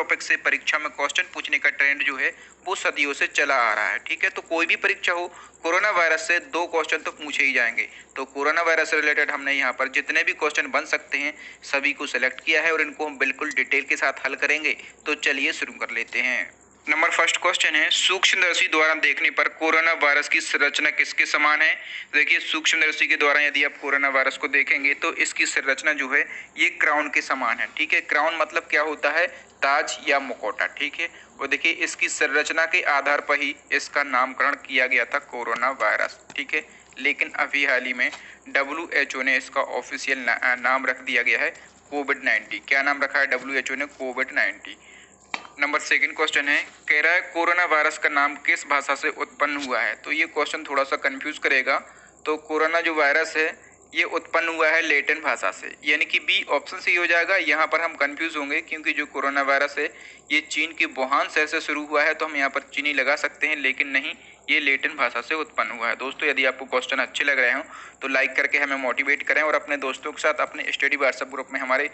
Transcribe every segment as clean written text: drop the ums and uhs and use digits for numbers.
Topic से परीक्षा में क्वेश्चन पूछने का ट्रेंड जो है वो सदियों से चला आ रहा है। ठीक है, तो कोई भी परीक्षा हो, कोरोना वायरस से 2 क्वेश्चन तो पूछे ही जाएंगे। तो कोरोना वायरस से रिलेटेड हमने यहाँ पर जितने भी क्वेश्चन बन सकते हैं सभी को सिलेक्ट किया है और इनको हम बिल्कुल डिटेल के साथ हल करेंगे। तो चलिए शुरू कर लेते हैं। नंबर फर्स्ट क्वेश्चन है, सूक्ष्मदर्शी द्वारा देखने पर कोरोना वायरस की संरचना किसके समान है। देखिए, सूक्ष्मदर्शी के द्वारा यदि आप कोरोना वायरस को देखेंगे तो इसकी संरचना जो है ये क्राउन के समान है। ठीक है, क्राउन मतलब क्या होता है, ताज या मुखौटा। ठीक है, और देखिए इसकी संरचना के आधार पर ही इसका नामकरण किया गया था कोरोना वायरस। ठीक है, लेकिन अभी हाल ही में WHO ने इसका ऑफिशियल नाम रख दिया गया है कोविड-19। क्या नाम रखा है WHO ने, कोविड-19। नंबर सेकंड क्वेश्चन है, कह रहा है कोरोना वायरस का नाम किस भाषा से उत्पन्न हुआ है। तो ये क्वेश्चन थोड़ा सा कंफ्यूज करेगा। तो कोरोना जो वायरस है ये उत्पन्न हुआ है लैटिन भाषा से, यानी कि बी ऑप्शन सही हो जाएगा। यहाँ पर हम कंफ्यूज होंगे क्योंकि जो कोरोना वायरस है ये चीन के वुहान शहर से शुरू हुआ है, तो हम यहाँ पर चीनी लगा सकते हैं, लेकिन नहीं, ये लैटिन भाषा से उत्पन्न हुआ है। दोस्तों, यदि आपको क्वेश्चन अच्छे लग रहे हो तो लाइक करके हमें मोटिवेट करें और अपने दोस्तों के साथ अपने स्टडी व्हाट्सएप ग्रुप में हमारे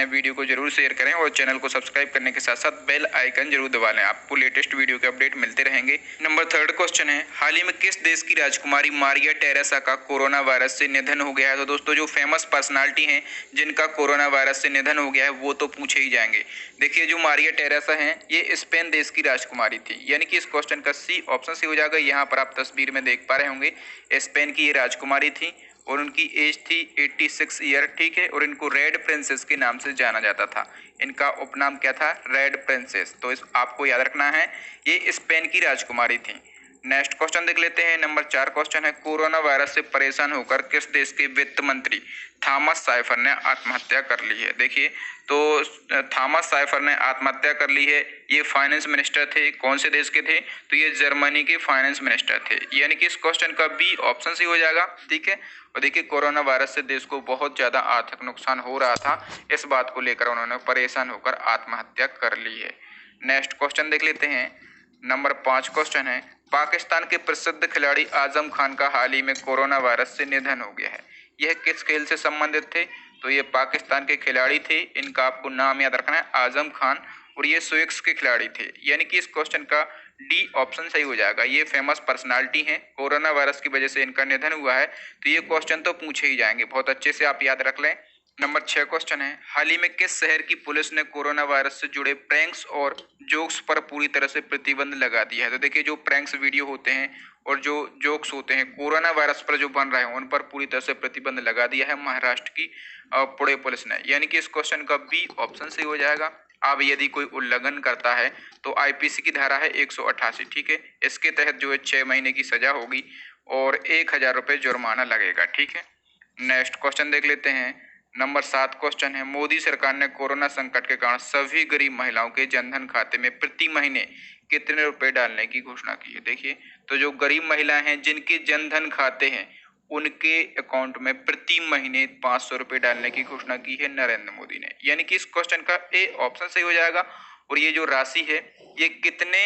वीडियो को जरूर शेयर करें और चैनल को सब्सक्राइब करने के साथ साथ बेल आइकन जरूर दबा लें। आपको लेटेस्ट वीडियो के अपडेट मिलते रहेंगे। नंबर थर्ड क्वेश्चन है, हाल ही में किस देश की राजकुमारी मारिया टेरेसा का कोरोना वायरस से निधन हो गया है। तो दोस्तों, जो फेमस पर्सनालिटी हैं जिनका कोरोना वायरस से निधन हो गया है वो तो पूछे ही जाएंगे। देखिए, जो मारिया टेरेसा हैं ये स्पेन देश की राजकुमारी थी, यानी कि इस क्वेश्चन का सी ऑप्शन से हो जाएगा। यहाँ पर आप तस्वीर में देख पा रहे होंगे स्पेन की ये राजकुमारी थी और उनकी एज थी 86 ईयर। ठीक है, और इनको रेड प्रिंसेस के नाम से जाना जाता था। इनका उपनाम क्या था, रेड प्रिंसेस। तो इस आपको याद रखना है, ये स्पेन की राजकुमारी थी। नेक्स्ट क्वेश्चन देख लेते हैं। नंबर 4 क्वेश्चन है, कोरोना वायरस से परेशान होकर किस देश के वित्त मंत्री थॉमस साइफर ने आत्महत्या कर ली है। देखिए, तो थॉमस साइफर ने आत्महत्या कर ली है। ये फाइनेंस मिनिस्टर थे, कौन से देश के थे, तो ये जर्मनी के फाइनेंस मिनिस्टर थे, यानी कि इस क्वेश्चन का बी ऑप्शन से हो जाएगा। ठीक है, और देखिए कोरोना वायरस से देश को बहुत ज्यादा आर्थिक नुकसान हो रहा था, इस बात को लेकर उन्होंने परेशान होकर आत्महत्या कर ली है। नेक्स्ट क्वेश्चन देख लेते हैं। नंबर 5 क्वेश्चन है, पाकिस्तान के प्रसिद्ध खिलाड़ी आजम खान का हाल ही में कोरोना वायरस से निधन हो गया है। यह किस खेल से संबंधित थे, तो ये पाकिस्तान के खिलाड़ी थे, इनका आपको नाम याद रखना है, आजम खान, और ये स्विक्स के खिलाड़ी थे, यानी कि इस क्वेश्चन का डी ऑप्शन सही हो जाएगा। ये फेमस पर्सनालिटी हैं, कोरोना वायरस की वजह से इनका निधन हुआ है, तो ये क्वेश्चन तो पूछे ही जाएंगे, बहुत अच्छे से आप याद रख लें। नंबर 6 क्वेश्चन है, हाल ही में किस शहर की पुलिस ने कोरोना वायरस से जुड़े प्रैंक्स और जोक्स पर पूरी तरह से प्रतिबंध लगा दिया है। तो देखिए, जो प्रैंक्स वीडियो होते हैं और जो जोक्स होते हैं कोरोना वायरस पर जो बन रहे हैं उन पर पूरी तरह से प्रतिबंध लगा दिया है महाराष्ट्र की पुणे पुलिस ने, यानी कि इस क्वेश्चन का बी ऑप्शन सही हो जाएगा। अब यदि कोई उल्लंघन करता है तो आईपीसी की धारा है 188। ठीक है, इसके तहत जो है 6 महीने की सजा होगी और 1000 रुपये जुर्माना लगेगा। ठीक है, नेक्स्ट क्वेश्चन देख लेते हैं। नंबर 7 क्वेश्चन है, मोदी सरकार ने कोरोना संकट के कारण सभी गरीब महिलाओं के जनधन खाते में प्रति महीने कितने रुपए डालने की घोषणा की है। देखिए, तो जो गरीब महिलाएं हैं जिनके जनधन खाते हैं उनके अकाउंट में प्रति महीने 500 रुपए डालने की घोषणा की है नरेंद्र मोदी ने, यानी कि इस क्वेश्चन का ए ऑप्शन सही हो जाएगा। और ये जो राशि है ये कितने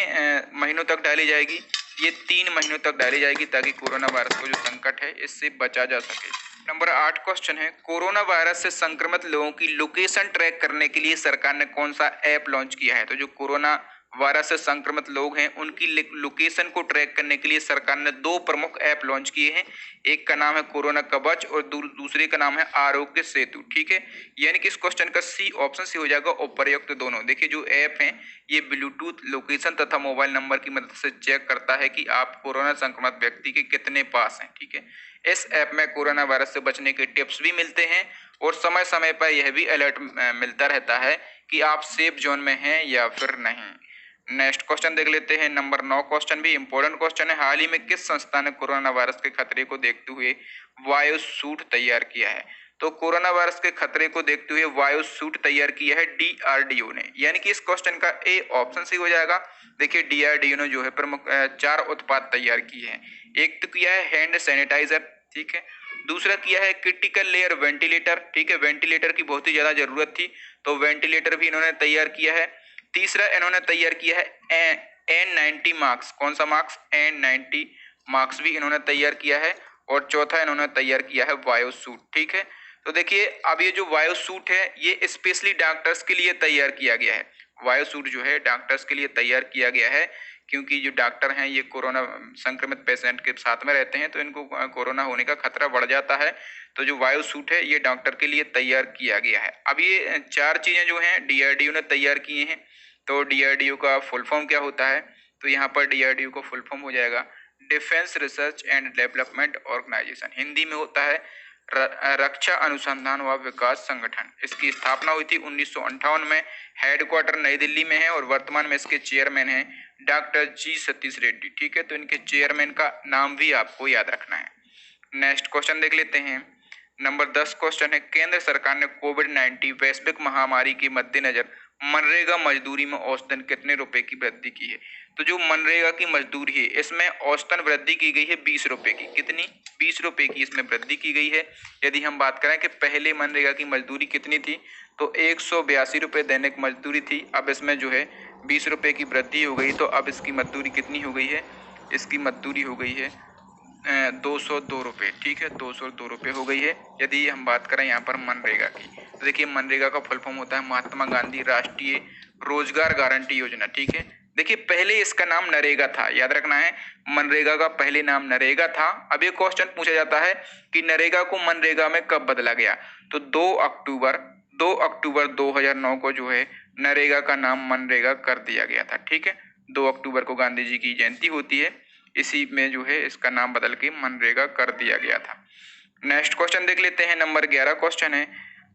महीनों तक डाली जाएगी, ये 3 महीनों तक डाली जाएगी ताकि कोरोना वायरस को जो संकट है इससे बचा जा सके। नंबर 8 क्वेश्चन है, कोरोना वायरस से संक्रमित लोगों की लोकेशन ट्रैक करने के लिए सरकार ने कौन सा ऐप लॉन्च किया है। तो जो कोरोना वायरस से संक्रमित लोग हैं उनकी लोकेशन को ट्रैक करने के लिए सरकार ने 2 प्रमुख ऐप लॉन्च किए हैं। एक का नाम है कोरोना कवच और दूसरे का नाम है आरोग्य सेतु। ठीक है, यानी कि इस क्वेश्चन का सी ऑप्शन से हो जाएगा उपर्युक्त दोनों। देखिए, जो ऐप हैं ये ब्लूटूथ लोकेशन तथा मोबाइल नंबर की मदद से चेक करता है कि आप कोरोना संक्रमित व्यक्ति के कितने पास हैं। ठीक है, इस ऐप में कोरोना वायरस से बचने के टिप्स भी मिलते हैं और समय समय पर यह भी अलर्ट मिलता रहता है कि आप सेफ जोन में हैं या फिर नहीं। नेक्स्ट क्वेश्चन देख लेते हैं। नंबर 9 क्वेश्चन भी इंपॉर्टेंट क्वेश्चन है, हाल ही में किस संस्था ने कोरोना वायरस के खतरे को देखते हुए वायु सूट तैयार किया है। तो कोरोना वायरस के खतरे को देखते हुए वायु सूट तैयार किया है DRDO ने, यानी कि इस क्वेश्चन का ए ऑप्शन सही हो जाएगा। देखिए, DRDO ने जो है प्रमुख 4 उत्पाद तैयार किए हैं। एक तो किया है हैंड सैनिटाइजर, ठीक है, दूसरा किया है क्रिटिकल लेयर वेंटिलेटर। ठीक है, वेंटिलेटर की बहुत ही ज्यादा जरूरत थी तो वेंटिलेटर भी इन्होंने तैयार किया है। तीसरा इन्होंने तैयार किया है N90 मास्क, कौन सा मास्क, N90 मास्क भी इन्होंने तैयार किया है। और चौथा इन्होंने तैयार किया है वायु सूट। ठीक है, तो देखिए अब ये जो वायु सूट है ये स्पेशली डॉक्टर्स के लिए तैयार किया गया है। वायु सूट जो है डॉक्टर्स के लिए तैयार किया गया है, क्योंकि जो डॉक्टर हैं ये कोरोना संक्रमित पेशेंट के साथ में रहते हैं तो इनको कोरोना होने का खतरा बढ़ जाता है। तो जो वायु सूट है ये डॉक्टर के लिए तैयार किया गया है। अब ये 4 चीज़ें जो हैं DRDO ने तैयार किए हैं। तो DRDO का फुल फॉर्म क्या होता है? तो यहाँ पर DRDO का फुल फॉर्म हो जाएगा defence research and development organisation, Hindi में होता है रक्षा अनुसंधान व विकास संगठन। इसकी स्थापना हुई थी 1958 में। हेडक्वार्टर नई दिल्ली में है और वर्तमान में इसके चेयरमैन हैं डॉक्टर जी सतीश रेड्डी। ठीक है, तो इनके चेयरमैन का नाम भी आपको याद रखना है। नेक्स्ट क्वेश्चन देख लेते हैं। नंबर 10 क्वेश्चन है, केंद्र सरकार ने कोविड-19 वैश्विक महामारी के मद्देनजर मनरेगा मजदूरी में औसतन कितने रुपए की वृद्धि की है? तो जो मनरेगा की मजदूरी है इसमें औसतन वृद्धि की गई है 20 रुपए की। कितनी? 20 रुपए की इसमें वृद्धि की गई है। यदि हम बात करें कि पहले मनरेगा की मजदूरी कितनी थी तो 182 रुपये दैनिक मजदूरी थी। अब इसमें जो है 20 रुपये की वृद्धि हो गई, तो अब इसकी मजदूरी कितनी हो गई है? इसकी मजदूरी हो गई है 202 रुपये। ठीक है, 202 रुपये हो गई है। यदि हम बात करें यहाँ पर मनरेगा की, तो देखिए मनरेगा का फुल फॉर्म होता है महात्मा गांधी राष्ट्रीय रोजगार गारंटी योजना। ठीक है, देखिए पहले इसका नाम नरेगा था, याद रखना है, मनरेगा का पहले नाम नरेगा था। अब ये क्वेश्चन पूछा जाता है कि नरेगा को मनरेगा में कब बदला गया? तो 2 अक्टूबर 2009 को जो है नरेगा का नाम मनरेगा कर दिया गया था। ठीक है, 2 अक्टूबर को गांधी जी की जयंती होती है, इसी में जो है इसका नाम बदल के मनरेगा कर दिया गया था। नेक्स्ट क्वेश्चन देख लेते हैं। नंबर 11 क्वेश्चन है,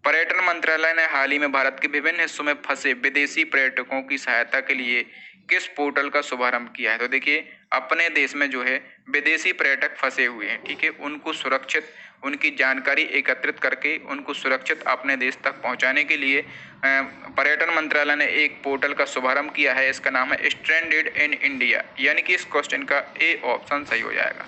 पर्यटन मंत्रालय ने हाल ही में भारत के विभिन्न हिस्सों में फंसे विदेशी पर्यटकों की सहायता के लिए किस पोर्टल का शुभारंभ किया है? तो देखिए अपने देश में जो है विदेशी पर्यटक फंसे हुए हैं, ठीक है, उनको सुरक्षित, उनकी जानकारी एकत्रित करके उनको सुरक्षित अपने देश तक पहुंचाने के लिए पर्यटन मंत्रालय ने एक पोर्टल का शुभारंभ किया है। इसका नाम है स्ट्रैंडेड इन इंडिया, यानी कि इस क्वेश्चन का ए ऑप्शन सही हो जाएगा।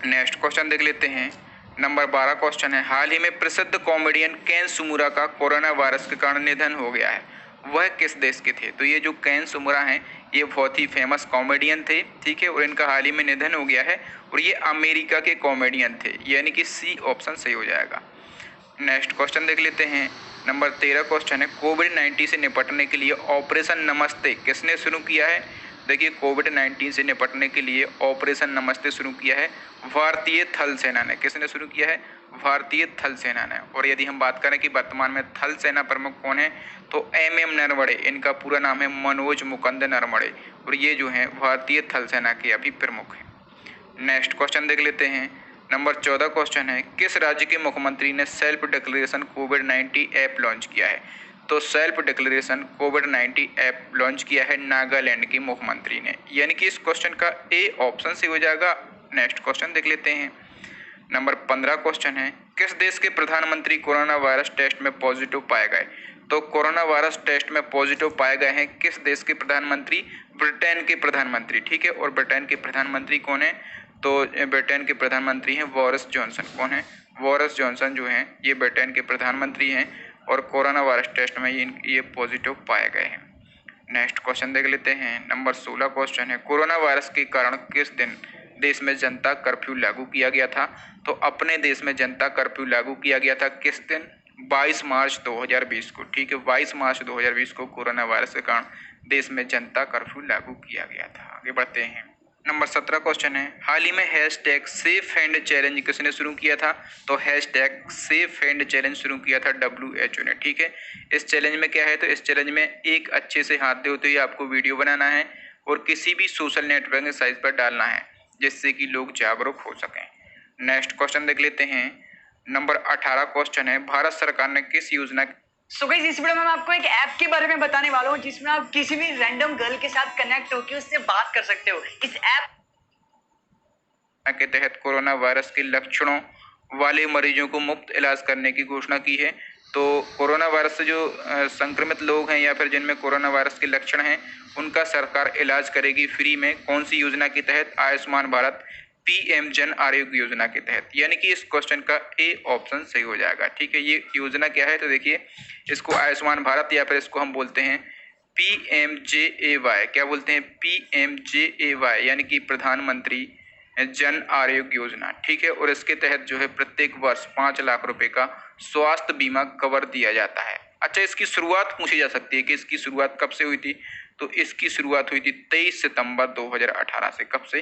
नेक्स्ट क्वेश्चन देख लेते हैं। नंबर 12 क्वेश्चन है, हाल ही में प्रसिद्ध कॉमेडियन केन सुमुरा का कोरोना वायरस के कारण निधन हो गया है, वह किस देश के थे? तो ये जो केन सुमुरा हैं ये बहुत ही फेमस कॉमेडियन थे, ठीक है, और इनका हाल ही में निधन हो गया है और ये अमेरिका के कॉमेडियन थे, यानी कि सी ऑप्शन सही हो जाएगा। नेक्स्ट क्वेश्चन देख लेते हैं। नंबर 13 क्वेश्चन है, कोविड-19 से निपटने के लिए ऑपरेशन नमस्ते किसने शुरू किया है? देखिए कोविड-19 से निपटने के लिए ऑपरेशन नमस्ते शुरू किया है भारतीय थल सेना ने। किसने शुरू किया है? भारतीय थल सेना ने। और यदि हम बात करें कि वर्तमान में थल सेना प्रमुख कौन है, तो MM नरवणे, इनका पूरा नाम है मनोज मुकुंद नरवणे, और ये जो है भारतीय थल सेना के अभी प्रमुख हैं। नेक्स्ट क्वेश्चन देख लेते हैं। नंबर 14 क्वेश्चन है, किस राज्य के मुख्यमंत्री ने सेल्फ डिक्लेरेशन कोविड-19 ऐप लॉन्च किया है? तो सेल्फ डिक्लेरेशन कोविड-19 ऐप लॉन्च किया है नागालैंड के मुख्यमंत्री ने, यानी कि इस क्वेश्चन का ए ऑप्शन से हो जाएगा। नेक्स्ट क्वेश्चन देख लेते हैं। नंबर 15 क्वेश्चन है, किस देश के प्रधानमंत्री कोरोना वायरस टेस्ट में पॉजिटिव पाए गए? तो कोरोना वायरस टेस्ट में पॉजिटिव पाए गए हैं किस देश के प्रधानमंत्री? ब्रिटेन के प्रधानमंत्री, ठीक है, और ब्रिटेन के प्रधानमंत्री कौन है? तो ब्रिटेन के प्रधानमंत्री हैं बोरिस जॉनसन। कौन है? बोरिस जॉनसन जो हैं ये ब्रिटेन के प्रधानमंत्री हैं और कोरोना वायरस टेस्ट में ये पॉजिटिव पाए गए हैं। नेक्स्ट क्वेश्चन देख लेते हैं। नंबर 16 क्वेश्चन है, कोरोना वायरस के कारण किस दिन देश में जनता कर्फ्यू लागू किया गया था? तो अपने देश में जनता कर्फ्यू लागू किया गया था किस दिन? 22 मार्च 2020 को, ठीक है, 22 मार्च 2020 को कोरोना वायरस के कारण देश में जनता कर्फ्यू लागू किया गया था। आगे बढ़ते हैं। नंबर 17 क्वेश्चन है, हाल ही में हैशटैग सेफ हैंड चैलेंज किसने शुरू किया था? तो हैशटैग सेफ हैंड चैलेंज शुरू किया था WHO ने, ठीक है। इस चैलेंज में क्या है? तो इस चैलेंज में एक अच्छे से हाथ धोते हुए आपको वीडियो बनाना है और किसी भी सोशल नेटवर्किंग साइट पर डालना है जिससे कि लोग जागरूक हो सकें। नेक्स्ट क्वेश्चन देख लेते हैं। नंबर 18 क्वेश्चन है, भारत सरकार ने किस योजना सो गाइस इस वीडियो में मैं आपको एक ऐप के बारे में बताने वाला हूँ जिसमें आप किसी भी रैंडम गर्ल के साथ कनेक्ट होकर उससे बात कर सकते हो। इस ऐप के तहत कोरोना वायरस के लक्षणों वाले मरीजों को मुफ्त इलाज करने की घोषणा की है। तो कोरोना वायरस से जो संक्रमित लोग हैं या फिर जिनमें कोरोना वायरस के लक्षण हैं उनका सरकार इलाज करेगी फ्री में। कौन सी योजना के तहत? आयुष्मान भारत PM जन आरोग्य योजना के तहत, यानी कि इस क्वेश्चन का ए ऑप्शन सही हो जाएगा, ठीक है। ये योजना क्या है? तो देखिए इसको आयुष्मान भारत या फिर इसको हम बोलते हैं PMJAY। क्या बोलते हैं? PMJAY, यानी कि प्रधानमंत्री जन आरोग्य योजना, ठीक है। और इसके तहत जो है प्रत्येक वर्ष 5 लाख रुपए का स्वास्थ्य बीमा कवर दिया जाता है। अच्छा, इसकी शुरुआत पूछी जा सकती है कि इसकी शुरुआत कब से हुई थी, तो इसकी शुरुआत हुई थी 23 सितंबर 2018 से। कब से?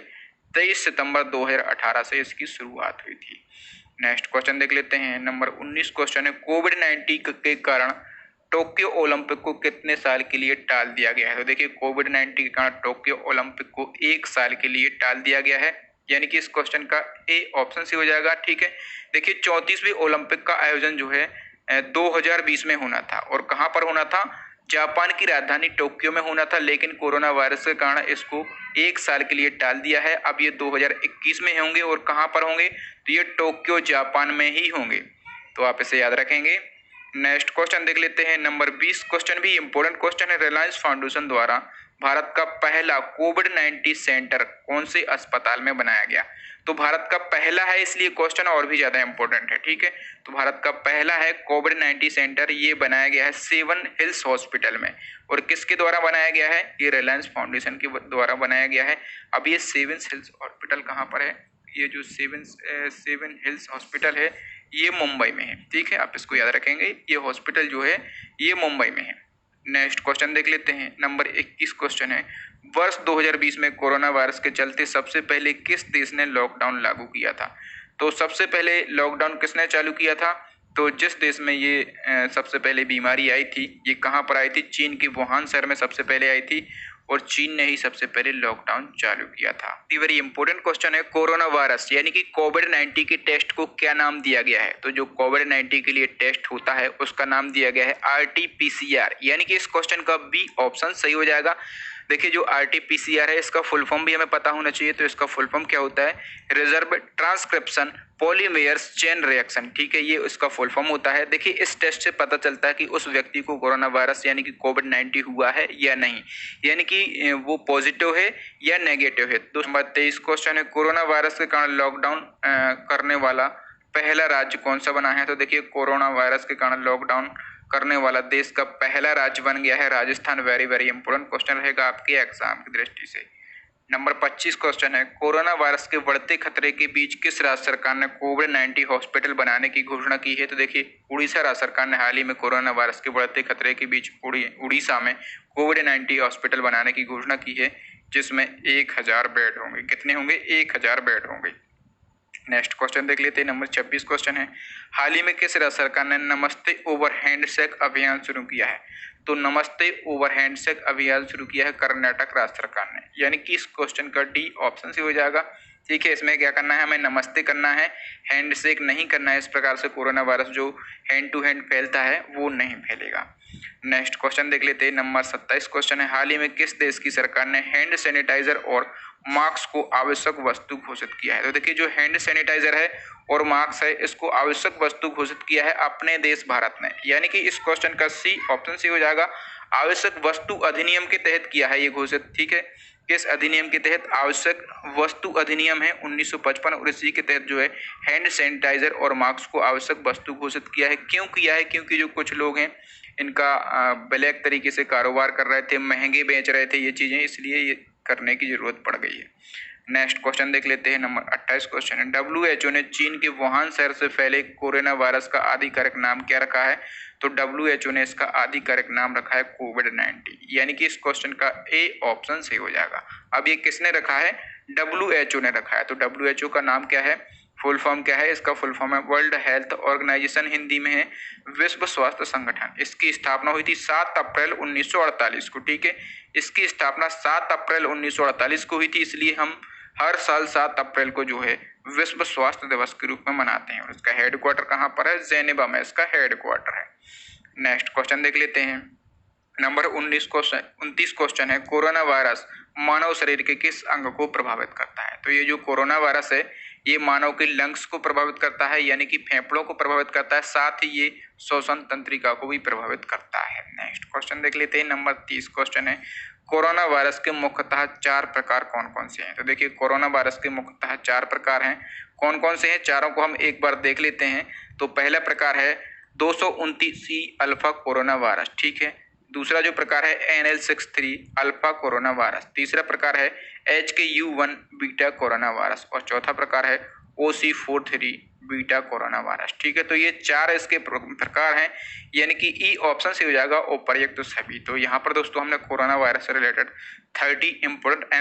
23 सितंबर 2018 से इसकी शुरुआत हुई थी। नेक्स्ट क्वेश्चन देख लेते हैं। नंबर 19 क्वेश्चन है, कोविड-19 के कारण टोक्यो ओलंपिक को कितने साल के लिए टाल दिया गया है? तो देखिए, कोविड-19 के कारण टोक्यो ओलंपिक को 1 साल के लिए टाल दिया गया है, यानी कि इस क्वेश्चन का ए ऑप्शन सी हो जाएगा। ठीक है, देखिए 34वीं ओलंपिक का आयोजन जो है 2020 में होना था, और कहाँ पर होना था? जापान की राजधानी टोक्यो में होना था, लेकिन कोरोना वायरस के कारण इसको 1 साल के लिए टाल दिया है। अब ये 2021 में होंगे, और कहाँ पर होंगे? तो ये टोक्यो जापान में ही होंगे, तो आप इसे याद रखेंगे। नेक्स्ट क्वेश्चन देख लेते हैं। नंबर 20 क्वेश्चन भी इंपॉर्टेंट क्वेश्चन है। रिलायंस फाउंडेशन द्वारा भारत का पहला कोविड-19 सेंटर कौन से अस्पताल में बनाया गया? तो भारत का पहला है, इसलिए क्वेश्चन और भी ज्यादा इंपॉर्टेंट है। ठीक है, तो भारत का पहला है कोविड-19 सेंटर, ये बनाया गया है सेवन हिल्स हॉस्पिटल में। और किसके द्वारा बनाया गया है? ये रिलायंस फाउंडेशन के द्वारा बनाया गया है। अब ये सेवन हिल्स हॉस्पिटल कहाँ पर है? ये जो सेवन हिल्स हॉस्पिटल है ये मुंबई में है। ठीक है, आप इसको याद रखेंगे, ये हॉस्पिटल जो है ये मुंबई में है। नेक्स्ट क्वेश्चन देख लेते हैं। नंबर 21 क्वेश्चन है, वर्ष 2020 में कोरोना वायरस के चलते सबसे पहले किस देश ने लॉकडाउन लागू किया था? तो सबसे पहले लॉकडाउन किसने चालू किया था? तो जिस देश में ये सबसे पहले बीमारी आई थी, ये कहाँ पर आई थी? चीन के वुहान शहर में सबसे पहले आई थी, और चीन ने ही सबसे पहले लॉकडाउन चालू किया था। वेरी इंपॉर्टेंट क्वेश्चन है, कोरोना वायरस यानी कि कोविड-19 के टेस्ट को क्या नाम दिया गया है? तो जो कोविड-19 के लिए टेस्ट होता है उसका नाम दिया गया है RT-PCR, यानी कि इस क्वेश्चन का बी ऑप्शन सही हो जाएगा। देखिए, जो RT-PCR है इसका फुल फॉर्म भी हमें पता होना चाहिए, तो इसका फुल फॉर्म क्या होता है? Reverse transcription polymerase chain reaction. ठीक है, ये इसका फुल फॉर्म होता है। देखिए, इस टेस्ट से पता चलता है कि उस व्यक्ति को कोरोना वायरस यानी कि कोविड-19 हुआ है या नहीं, यानी कि वो पॉजिटिव है या नेगेटिव है। तो नंबर 23 क्वेश्चन है, कोरोना वायरस के कारण लॉकडाउन करने वाला पहला राज्य कौन सा बना है? तो देखिए, कोरोना वायरस के कारण लॉकडाउन करने वाला देश का पहला राज्य बन गया है Rajasthan. Very very important question रहेगा आपके एग्जाम की दृष्टि से। नंबर 25 क्वेश्चन है, कोरोना वायरस के बढ़ते खतरे के बीच किस राज्य सरकार ने कोविड-19 हॉस्पिटल बनाने की घोषणा की है? तो देखिए, उड़ीसा राज्य सरकार ने हाल ही में कोरोना वायरस के बढ़ते खतरे के बीच उड़ीसा में कोविड-19 हॉस्पिटल बनाने की घोषणा की है, जिसमें 1000 बेड होंगे। कितने होंगे? 1000 बेड होंगे। नेक्स्ट क्वेश्चन देख लेते हैं। नंबर 26 क्वेश्चन है, हाल ही में किस राज्य सरकार ने नमस्ते ओवर हैंडशेक अभियान शुरू किया है? तो नमस्ते ओवर हैंडशेक अभियान शुरू किया है कर्नाटक राज्य सरकार ने, यानी कि इस क्वेश्चन का डी ऑप्शन से हो जाएगा। ठीक है, इसमें क्या करना है? हमें नमस्ते करना है, हैंडशेक नहीं करना है। इस प्रकार से कोरोना वायरस जो हैंड टू हैंड फैलता है वो नहीं फैलेगा। नेक्स्ट क्वेश्चन देख लेते हैं। नंबर 27 क्वेश्चन है, हाल ही में किस देश की सरकार ने हैंड सैनिटाइजर और मास्क को आवश्यक वस्तु घोषित किया है? तो देखिए, जो हैंड सैनिटाइजर है और मास्क है इसको आवश्यक वस्तु घोषित किया है अपने देश भारत ने, यानी कि इस क्वेश्चन का सी ऑप्शन सी हो जाएगा। आवश्यक वस्तु अधिनियम के तहत किया है ये घोषित। ठीक है, किस अधिनियम के तहत? आवश्यक वस्तु अधिनियम है 1955, और इसी के तहत जो है हैंड सैनिटाइजर और मास्क को आवश्यक वस्तु घोषित किया है। क्यों किया है? क्योंकि जो कुछ लोग हैं इनका ब्लैक तरीके से कारोबार कर रहे थे, महंगे बेच रहे थे ये चीजें, इसलिए ये करने की जरूरत पड़ गई है। नेक्स्ट क्वेश्चन देख लेते हैं। नंबर 28 क्वेश्चन है, WHO ने चीन के वुहान शहर से फैले कोरोना वायरस का आधिकारिक नाम क्या रखा है? तो WHO ने इसका आधिकारिक नाम रखा है कोविड-19, यानी कि इस क्वेश्चन का ए ऑप्शन सही हो जाएगा। अब ये किसने रखा है? WHO ने रखा है। तो WHO का नाम क्या है? फुल फॉर्म क्या है? इसका फुल फॉर्म है वर्ल्ड हेल्थ ऑर्गेनाइजेशन, हिंदी में है विश्व स्वास्थ्य संगठन। इसकी स्थापना हुई थी 7 अप्रैल 1948 को। ठीक है, इसकी स्थापना 7 अप्रैल 1948 को हुई थी, इसलिए हम हर साल 7 अप्रैल को जो है विश्व स्वास्थ्य दिवस के रूप में मनाते हैं। और इसका हेडक्वार्टर कहाँ पर है? जेनेवा में इसका हेडक्वार्टर है। नेक्स्ट क्वेश्चन देख लेते हैं। नंबर 29 क्वेश्चन है, कोरोना वायरस मानव शरीर के किस अंग को प्रभावित करता है? तो ये जो कोरोना वायरस है ये मानव के लंग्स को प्रभावित करता है, यानी कि फेफड़ों को प्रभावित करता है, साथ ही ये श्वसन तंत्रिका को भी प्रभावित करता है। नेक्स्ट क्वेश्चन देख लेते हैं। नंबर 30 क्वेश्चन है, कोरोना वायरस के मुख्यतः 4 प्रकार कौन कौन से हैं? तो देखिए, कोरोना वायरस के मुख्यतः 4 प्रकार हैं। कौन कौन से हैं? चारों को हम एक बार देख लेते हैं। तो पहला प्रकार है 229 अल्फा कोरोना वायरस। ठीक है, दूसरा जो प्रकार है NL63 अल्फा कोरोना वायरस, तीसरा प्रकार है HKU1 बीटा कोरोना वायरस, और चौथा प्रकार है OC43 बीटा कोरोना वायरस। ठीक है, तो ये 4 इसके प्रकार हैं, यानी कि ई ऑप्शन से हो जाएगा उपर्युक्त तो सभी। तो यहाँ पर दोस्तों हमने कोरोना वायरस से रिलेटेड 30 इंपोर्टेंट